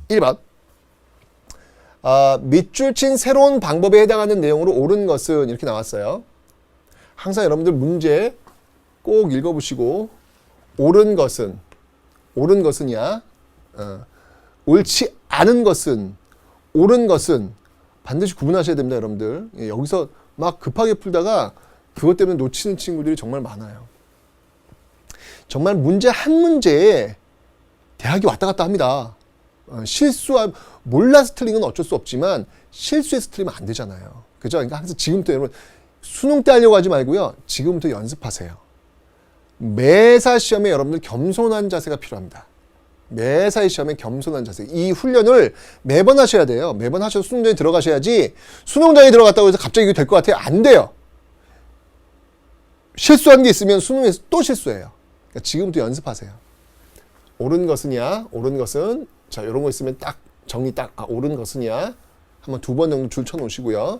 1번. 밑줄 친 새로운 방법에 해당하는 내용으로 옳은 것은 이렇게 나왔어요. 항상 여러분들 문제 꼭 읽어보시고 옳은 것은이야. 옳지 않은 것은, 옳은 것은 반드시 구분하셔야 됩니다, 여러분들. 여기서 막 급하게 풀다가 그것 때문에 놓치는 친구들이 정말 많아요. 정말 문제 한 문제에 대학이 왔다 갔다 합니다. 몰라서 틀린 건 어쩔 수 없지만 실수해서 틀리면 안 되잖아요. 그죠? 그러니까 항상 지금부터 여러분 수능 때 하려고 하지 말고요. 지금부터 연습하세요. 매사 시험에 여러분들 겸손한 자세가 필요합니다. 매사의 시험에 겸손한 자세. 이 훈련을 매번 하셔야 돼요. 매번 하셔서 수능장에 들어가셔야지 수능장에 들어갔다고 해서 갑자기 이거 될 것 같아요. 안 돼요. 실수한 게 있으면 수능에서 또 실수해요. 그러니까 지금부터 연습하세요. 옳은 것은이야. 옳은 것은 자 이런 거 있으면 딱 정리 딱 옳은 것은이야. 한번 2번 정도 줄 쳐놓으시고요.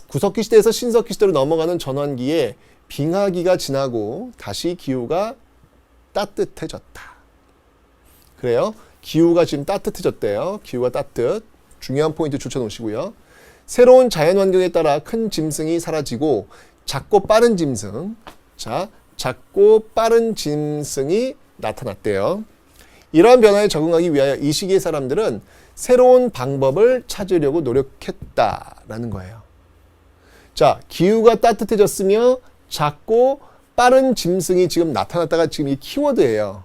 구석기 시대에서 신석기 시대로 넘어가는 전환기에 빙하기가 지나고 다시 기후가 따뜻해졌다. 그래요. 기후가 지금 따뜻해졌대요. 기후가 따뜻. 중요한 포인트 줄 쳐놓으시고요. 새로운 자연 환경에 따라 큰 짐승이 사라지고 작고 빠른 짐승. 자, 작고 빠른 짐승이 나타났대요. 이러한 변화에 적응하기 위하여 이 시기의 사람들은 새로운 방법을 찾으려고 노력했다라는 거예요. 자, 기후가 따뜻해졌으며 작고 빠른 짐승이 지금 나타났다가 지금 이 키워드예요.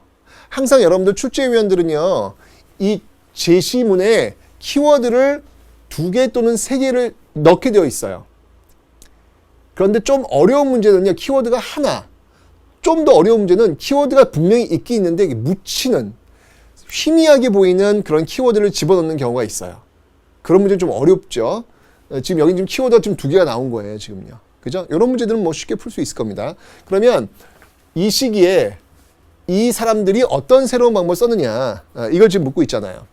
항상 여러분들 출제위원들은요, 이 제시문에 키워드를 2개 또는 3개를 넣게 되어 있어요. 그런데 좀 어려운 문제는요, 키워드가 하나. 좀 더 어려운 문제는 키워드가 분명히 있긴 있는데 묻히는, 희미하게 보이는 그런 키워드를 집어넣는 경우가 있어요. 그런 문제는 좀 어렵죠. 지금 여기 지금 키워드가 지금 2개가 나온 거예요, 지금요. 그죠? 이런 문제들은 뭐 쉽게 풀 수 있을 겁니다. 그러면 이 시기에 이 사람들이 어떤 새로운 방법을 썼느냐, 이걸 지금 묻고 있잖아요.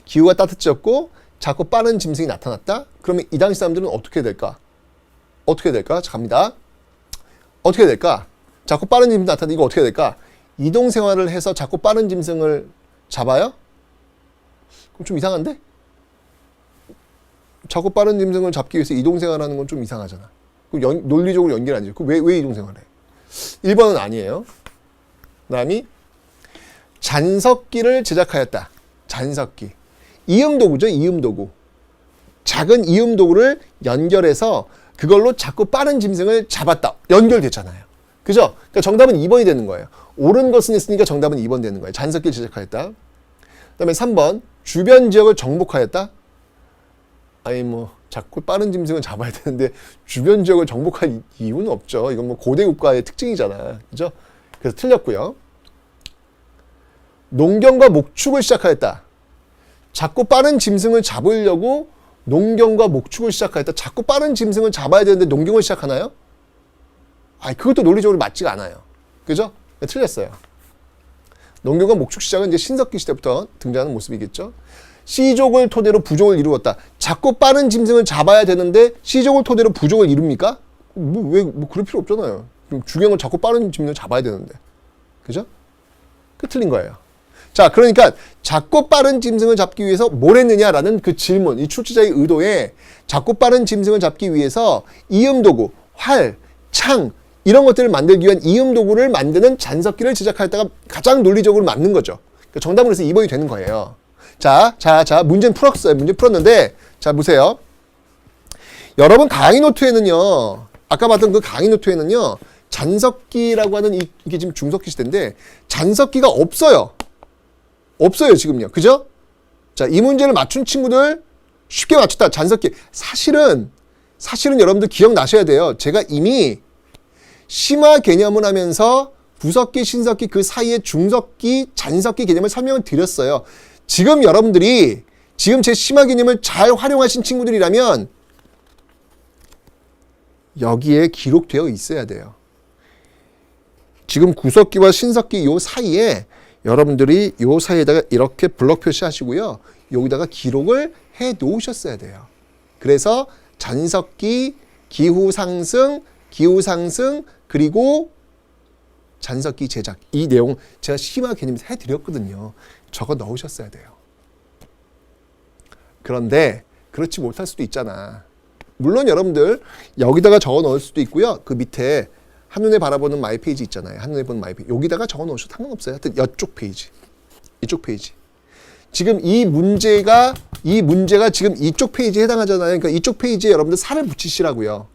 기후가 따뜻해졌고 작고 빠른 짐승이 나타났다. 그러면 이 당시 사람들은 어떻게 될까? 어떻게 될까? 자, 갑니다. 어떻게 될까? 작고 빠른 짐승이 나타났다. 이거 어떻게 될까? 이동 생활을 해서 작고 빠른 짐승을 잡아요? 그럼 좀 이상한데? 작고 빠른 짐승을 잡기 위해서 이동 생활하는 건 좀 이상하잖아. 논리적으로 연결 안 되죠. 왜 이동 생활해? 1번은 아니에요. 그 다음이 잔석기를 제작하였다. 잔석기. 이음도구죠. 이음도구. 작은 이음도구를 연결해서 그걸로 작고 빠른 짐승을 잡았다. 연결됐잖아요. 그죠? 그러니까 정답은 2번이 되는 거예요. 옳은 것은 있으니까 정답은 2번 되는 거예요. 잔석기를 제작하였다. 그 다음에 3번 주변 지역을 정복하였다. 아니 뭐 작고 빠른 짐승을 잡아야 되는데 주변 지역을 정복할 이유는 없죠. 이건 뭐 고대 국가의 특징이잖아. 그죠? 그래서 틀렸고요. 농경과 목축을 시작하였다. 작고 빠른 짐승을 잡으려고 농경과 목축을 시작하였다. 작고 빠른 짐승을 잡아야 되는데 농경을 시작하나요? 그것도 논리적으로 맞지가 않아요. 그죠? 틀렸어요. 농경과 목축 시작은 이제 신석기 시대부터 등장하는 모습이겠죠. C족을 토대로 부족을 이루었다. 작고 빠른 짐승을 잡아야 되는데 C족을 토대로 부족을 이룹니까? 뭐 그럴 필요 없잖아요. 주경을 작고 빠른 짐승을 잡아야 되는데. 그죠? 그 틀린 거예요. 자, 그러니까 작고 빠른 짐승을 잡기 위해서 뭘 했느냐라는 그 질문, 이 출제자의 의도에 작고 빠른 짐승을 잡기 위해서 이음도구, 활, 창 이런 것들을 만들기 위한 이음도구를 만드는 잔석기를 제작하였다가 가장 논리적으로 맞는 거죠. 그러니까 정답은 그래서 2번이 되는 거예요. 자, 문제는 풀었어요. 문제 풀었는데, 자, 보세요. 여러분, 강의 노트에는요, 아까 봤던 그 강의 노트에는요, 잔석기라고 하는 이게 지금 중석기 시대인데, 잔석기가 없어요. 없어요, 지금요. 그죠? 자, 이 문제를 맞춘 친구들 쉽게 맞췄다. 잔석기. 사실은 여러분들 기억나셔야 돼요. 제가 이미 심화 개념을 하면서 부석기, 신석기 그 사이에 중석기, 잔석기 개념을 설명을 드렸어요. 지금 여러분들이 지금 제 심화 개념을 잘 활용하신 친구들이라면 여기에 기록되어 있어야 돼요. 지금 구석기와 신석기 요 사이에 여러분들이 요 사이에다가 이렇게 블럭 표시하시고요. 여기다가 기록을 해 놓으셨어야 돼요. 그래서 잔석기, 기후상승, 그리고 잔석기 제작. 이 내용 제가 심화 개념에서 해드렸거든요. 적어 넣으셨어야 돼요. 그런데 그렇지 못할 수도 있잖아. 물론 여러분들 여기다가 적어 넣을 수도 있고요. 그 밑에 한눈에 바라보는 마이 페이지 있잖아요. 한눈에 보는 마이 페이지. 여기다가 적어 놓으셔도 상관없어요. 하여튼 이쪽 페이지. 이쪽 페이지. 지금 이 문제가 지금 이쪽 페이지에 해당하잖아요. 그러니까 이쪽 페이지에 여러분들 살을 붙이시라고요.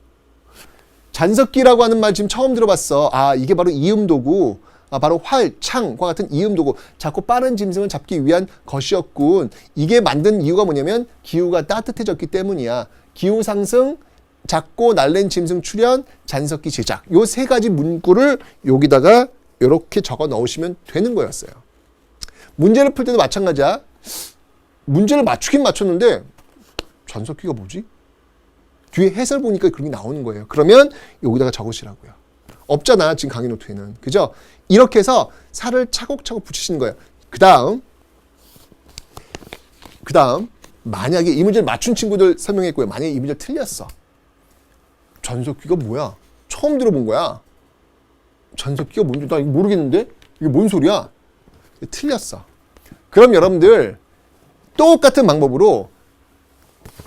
잔석기라고 하는 말 지금 처음 들어봤어. 아, 이게 바로 이음도구. 아, 바로 활, 창과 같은 이음도구. 작고 빠른 짐승을 잡기 위한 것이었군. 이게 만든 이유가 뭐냐면 기후가 따뜻해졌기 때문이야. 기후 상승, 작고 날랜 짐승 출현, 잔석기 제작. 요 세 가지 문구를 여기다가 이렇게 적어 넣으시면 되는 거였어요. 문제를 풀 때도 마찬가지야. 문제를 맞추긴 맞췄는데 잔석기가 뭐지? 뒤에 해설 보니까 그런 게 나오는 거예요. 그러면 여기다가 적으시라고요. 없잖아, 지금 강의 노트에는. 그죠? 이렇게 해서 살을 차곡차곡 붙이시는 거예요. 그 다음 만약에 이 문제를 맞춘 친구들 설명했고요. 만약에 이 문제를 틀렸어. 잔석기가 뭐야? 처음 들어본 거야. 잔석기가 뭔지 나 이거 모르겠는데? 이게 뭔 소리야? 틀렸어. 그럼 여러분들 똑같은 방법으로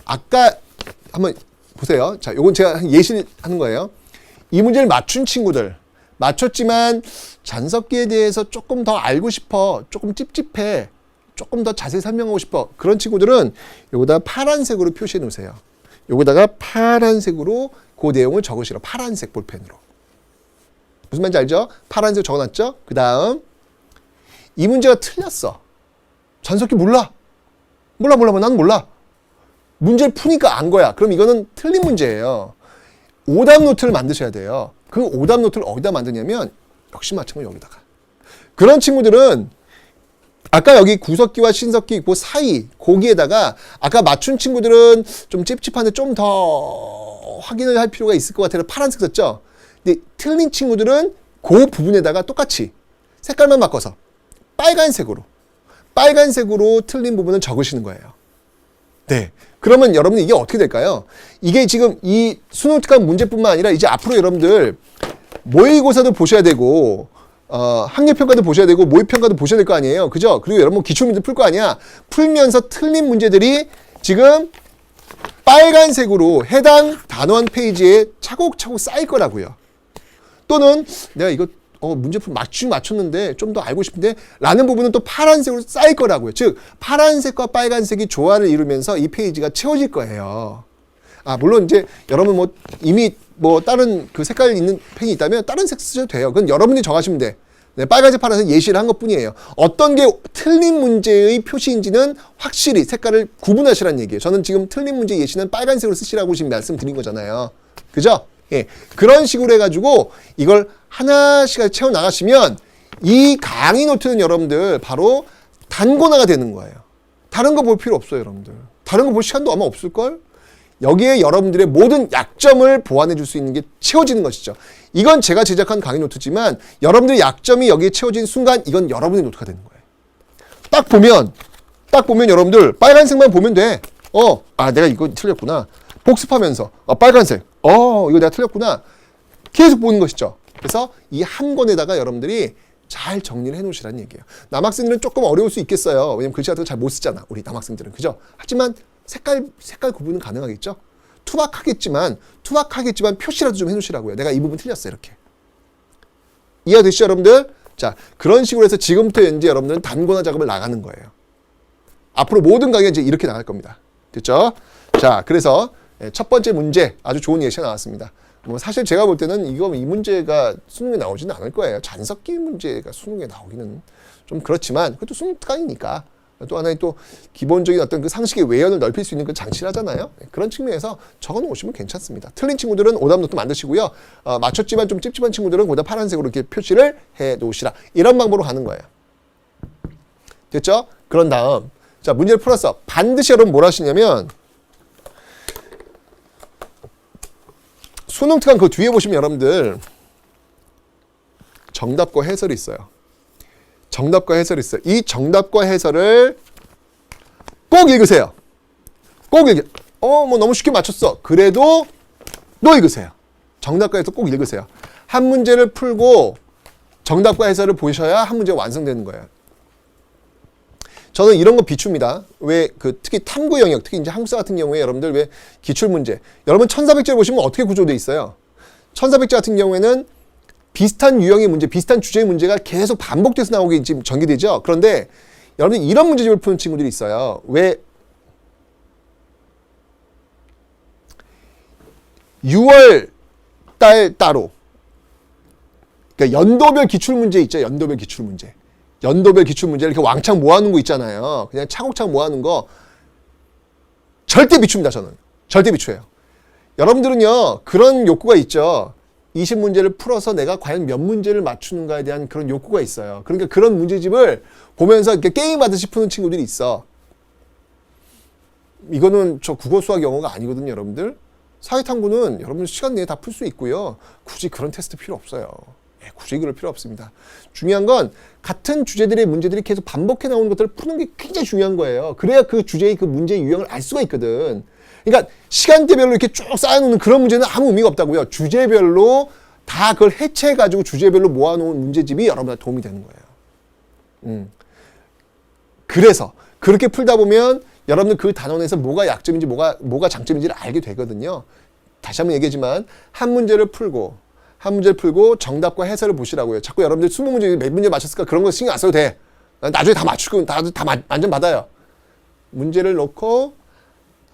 아까 한번 보세요. 자, 요건 제가 예시를 하는 거예요. 이 문제를 맞춘 친구들, 맞췄지만 잔석기에 대해서 조금 더 알고 싶어, 조금 찝찝해, 조금 더 자세히 설명하고 싶어. 그런 친구들은 여기다 파란색으로 표시해 놓으세요. 여기다가 파란색으로 그 내용을 적으시라. 파란색 볼펜으로. 무슨 말인지 알죠? 파란색 적어놨죠? 그 다음 이 문제가 틀렸어. 잔석기 몰라. 난 몰라. 문제를 푸니까 안 거야. 그럼 이거는 틀린 문제예요. 오답 노트를 만드셔야 돼요. 그 오답 노트를 어디다 만드냐면 역시 마찬가지로 여기다가. 그런 친구들은 아까 여기 구석기와 신석기 그 사이 거기에다가 아까 맞춘 친구들은 좀 찝찝한데 좀 더 확인을 할 필요가 있을 것 같아서 파란색 썼죠. 근데 틀린 친구들은 그 부분에다가 똑같이 색깔만 바꿔서 빨간색으로 틀린 부분을 적으시는 거예요. 네. 그러면 여러분 이게 어떻게 될까요? 이게 지금 이 수능 특강 문제뿐만 아니라 이제 앞으로 여러분들 모의고사도 보셔야 되고 학력평가도 보셔야 되고 모의평가도 보셔야 될 거 아니에요. 그죠? 그리고 여러분 기출문제 풀 거 아니야. 풀면서 틀린 문제들이 지금 빨간색으로 해당 단원 페이지에 차곡차곡 쌓일 거라고요. 또는 내가 이거 문제풀 맞췄는데 좀 더 알고 싶은데 라는 부분은 또 파란색으로 쌓일 거라고요. 즉 파란색과 빨간색이 조화를 이루면서 이 페이지가 채워질 거예요. 아, 물론 이제 여러분 이미 다른 그 색깔 있는 펜이 있다면 다른 색 쓰셔도 돼요. 그건 여러분이 정하시면 돼. 네, 빨간색, 파란색 예시를 한 것뿐이에요. 어떤 게 틀린 문제의 표시인지는 확실히 색깔을 구분하시라는 얘기예요. 저는 지금 틀린 문제 예시는 빨간색으로 쓰시라고 지금 말씀드린 거잖아요. 그죠? 예, 그런 식으로 해가지고 이걸 하나씩 채워 나가시면 이 강의 노트는 여러분들 바로 단권화가 되는 거예요. 다른 거 볼 필요 없어요, 여러분들. 다른 거 볼 시간도 아마 없을걸? 여기에 여러분들의 모든 약점을 보완해 줄 수 있는 게 채워지는 것이죠. 이건 제가 제작한 강의 노트지만 여러분들의 약점이 여기에 채워진 순간 이건 여러분의 노트가 되는 거예요. 딱 보면 여러분들 빨간색만 보면 돼. 내가 이거 틀렸구나. 복습하면서 빨간색. 이거 내가 틀렸구나. 계속 보는 것이죠. 그래서 이 한 권에다가 여러분들이 잘 정리를 해 놓으시라는 얘기예요. 남학생들은 조금 어려울 수 있겠어요. 왜냐면 글씨 같은 거 잘 못 쓰잖아. 우리 남학생들은. 그죠? 하지만 색깔 구분은 가능하겠죠? 투박하겠지만 표시라도 좀 해놓으시라고요. 내가 이 부분 틀렸어. 이렇게. 이해가 되시죠, 여러분들? 자, 그런 식으로 해서 지금부터 이제 여러분들은 단권화 작업을 나가는 거예요. 앞으로 모든 강의가 이제 이렇게 나갈 겁니다. 됐죠? 자, 그래서 첫 번째 문제 아주 좋은 예시가 나왔습니다. 사실 제가 볼 때는 이 문제가 수능에 나오지는 않을 거예요. 잔석기 문제가 수능에 나오기는 좀 그렇지만 그것도 수능 특강이니까 또 하나의 또 기본적인 어떤 그 상식의 외연을 넓힐 수 있는 그 장치를 하잖아요. 그런 측면에서 적어 놓으시면 괜찮습니다. 틀린 친구들은 오답 노트 만드시고요. 맞췄지만 좀 찝찝한 친구들은 오답 파란색으로 이렇게 표시를 해 놓으시라. 이런 방법으로 가는 거예요. 됐죠? 그런 다음 자, 문제를 풀었어. 반드시 여러분 뭘 하시냐면 수능 특강 그 뒤에 보시면 여러분들 정답과 해설이 있어요. 정답과 해설이 있어요. 이 정답과 해설을 꼭 읽으세요. 꼭 너무 쉽게 맞췄어. 그래도 또 읽으세요. 정답과 해설 꼭 읽으세요. 한 문제를 풀고 정답과 해설을 보셔야 한 문제가 완성되는 거예요. 저는 이런 거 비춥니다. 왜 특히 탐구 영역, 특히 이제 한국사 같은 경우에 여러분들 왜 기출 문제, 여러분 1400제 보시면 어떻게 구조되어 있어요? 1400제 같은 경우에는 비슷한 유형의 문제, 비슷한 주제의 문제가 계속 반복돼서 나오게 지금 전개되죠. 그런데 여러분들 이런 문제집을 푸는 친구들이 있어요. 왜 6월 달 따로, 그러니까 연도별 기출 문제 있죠. 연도별 기출 문제. 연도별 기출 문제 이렇게 왕창 모아놓은 거 있잖아요. 그냥 차곡차곡 모아놓은 거 절대 비춥니다. 저는 절대 비추예요. 여러분들은요 그런 욕구가 있죠. 20문제를 풀어서 내가 과연 몇 문제를 맞추는가에 대한 그런 욕구가 있어요. 그러니까 그런 문제집을 보면서 이렇게 게임하듯이 푸는 친구들이 있어. 이거는 저 국어 수학 영어가 아니거든요. 여러분들 사회탐구는 여러분 시간 내에 다 풀 수 있고요. 굳이 그런 테스트 필요 없어요. 굳이 그럴 필요 없습니다. 중요한 건 같은 주제들의 문제들이 계속 반복해 나오는 것들을 푸는 게 굉장히 중요한 거예요. 그래야 그 주제의 그 문제의 유형을 알 수가 있거든. 그러니까 시간대별로 이렇게 쭉 쌓아놓는 그런 문제는 아무 의미가 없다고요. 주제별로 다 그걸 해체해가지고 주제별로 모아놓은 문제집이 여러분한테 도움이 되는 거예요. 그래서 그렇게 풀다 보면 여러분들 그 단원에서 뭐가 약점인지 뭐가 장점인지를 알게 되거든요. 다시 한번 얘기하지만 한 문제를 풀고 정답과 해설을 보시라고요. 자꾸 여러분들 20문제 몇 문제 맞췄을까 그런 거 신경 안 써도 돼. 나중에 다 맞추고 다 만점 받아요. 문제를 놓고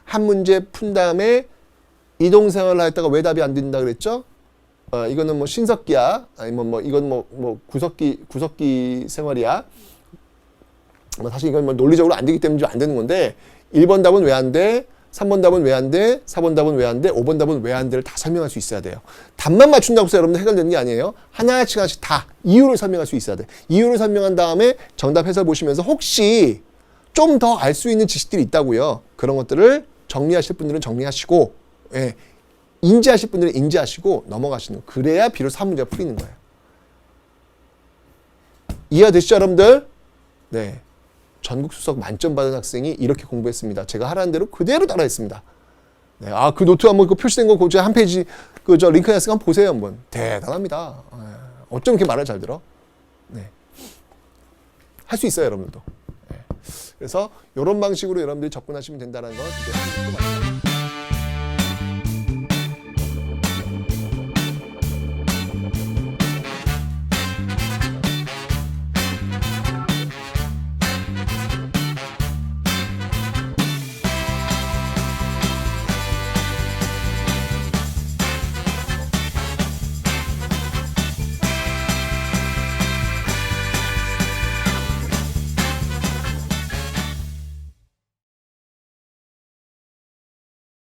한 문제 푼 다음에 이동생활을 했다가 왜 답이 안 된다 그랬죠? 이거는 뭐 신석기야. 아니면 이건 뭐 구석기 생활이야. 사실 이건 논리적으로 안 되기 때문에 안 되는 건데 1번 답은 왜 안 돼? 3번 답은 왜 안 돼? 4번 답은 왜 안 돼? 5번 답은 왜 안 돼를 다 설명할 수 있어야 돼요. 답만 맞춘다고 해서 여러분들 해결되는 게 아니에요. 하나씩 다 이유를 설명할 수 있어야 돼. 이유를 설명한 다음에 정답 해설 보시면서 혹시 좀 더 알 수 있는 지식들이 있다고요. 그런 것들을 정리하실 분들은 정리하시고, 인지하실 분들은 인지하시고 넘어가시는 거. 그래야 비로소 한 문제가 풀리는 거예요. 이해가 되시죠, 여러분들? 네. 전국 수석 만점 받은 학생이 이렇게 공부했습니다. 제가 하라는 대로 그대로 따라했습니다. 네. 그 노트 한번 표시된 거 그 한 페이지 링크 해놨으니까 한번 보세요, 한번. 대단합니다. 어쩜 이렇게 말을 잘 들어? 네. 할 수 있어요, 여러분들도. 네. 그래서 이런 방식으로 여러분들이 접근하시면 된다는 거 기대합니다.